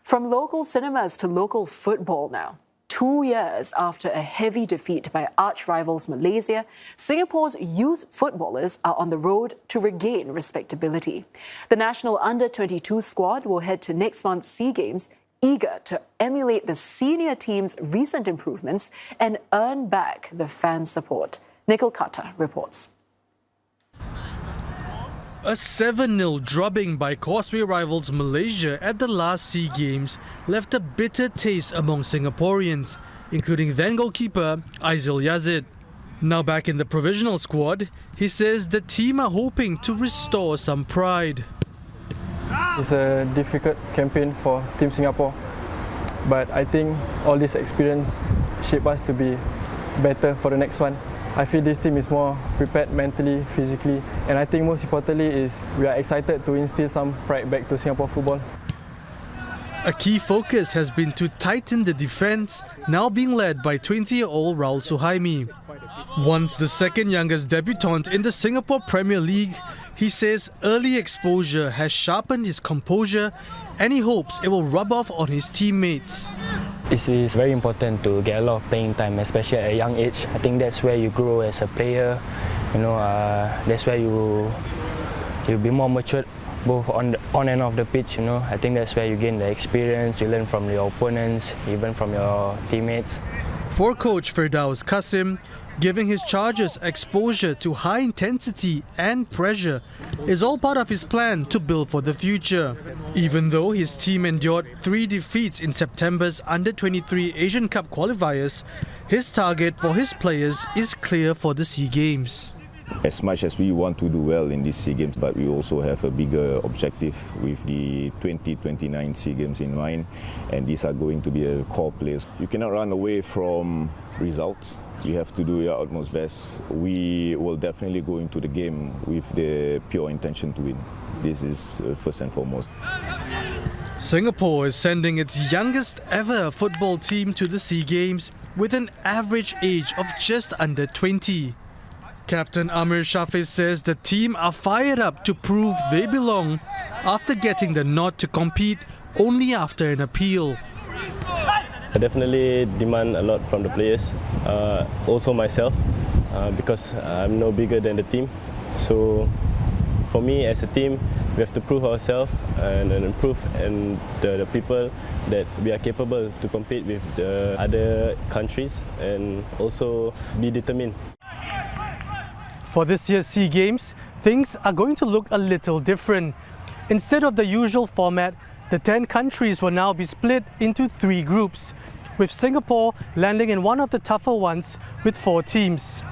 From local cinemas to local football now. 2 years after a heavy defeat by arch-rivals Malaysia, Singapore's youth footballers are on the road to regain respectability. The national under-22 squad will head to next month's SEA Games, eager to emulate the senior team's recent improvements and earn back the fan support. Nikhil Khattar reports. A 7-0 drubbing by Causeway rivals Malaysia at the last SEA Games left a bitter taste among Singaporeans, including then goalkeeper Aizil Yazid. Now back in the provisional squad, he says the team are hoping to restore some pride. It's a difficult campaign for Team Singapore, but I think all this experience shape us to be better for the next one. I feel this team is more prepared mentally, physically, and I think most importantly is we are excited to instill some pride back to Singapore football. A key focus has been to tighten the defence, now being led by 20-year-old Raul Suhaimi. Once the second youngest debutant in the Singapore Premier League, he says early exposure has sharpened his composure and he hopes it will rub off on his teammates. It is very important to get a lot of playing time, especially at a young age. I think that's where you grow as a player. That's where you'll be more matured, both on and off the pitch. I think that's where you gain the experience. You learn from your opponents, even from your teammates. For coach Firdaus Qasim, giving his charges exposure to high intensity and pressure is all part of his plan to build for the future. Even though his team endured 3 defeats in September's Under-23 Asian Cup qualifiers, his target for his players is clear for the SEA Games. As much as we want to do well in these SEA Games, but we also have a bigger objective with the 2029 SEA Games in mind, and these are going to be a core players. You cannot run away from results. You have to do your utmost best. We will definitely go into the game with the pure intention to win. This is first and foremost. Singapore is sending its youngest ever football team to the SEA Games with an average age of just under 20. Captain Amir Shafiz says the team are fired up to prove they belong after getting the nod to compete only after an appeal. I definitely demand a lot from the players, also myself, because I'm no bigger than the team. So for me as a team, we have to prove ourselves and prove and the people that we are capable to compete with the other countries and also be determined. For this year's SEA Games, things are going to look a little different. Instead of the usual format, the 10 countries will now be split into 3 groups, with Singapore landing in one of the tougher ones with 4 teams.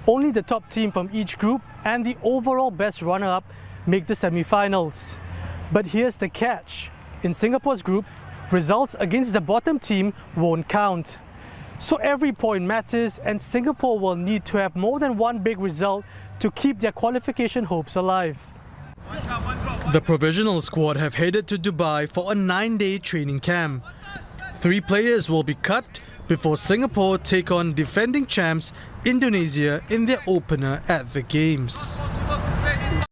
Only the top team from each group and the overall best runner-up make the semi-finals. But here's the catch. In Singapore's group, results against the bottom team won't count. So every point matters, and Singapore will need to have more than one big result to keep their qualification hopes alive. The provisional squad have headed to Dubai for a 9-day training camp. 3 players will be cut before Singapore take on defending champs Indonesia in their opener at the Games.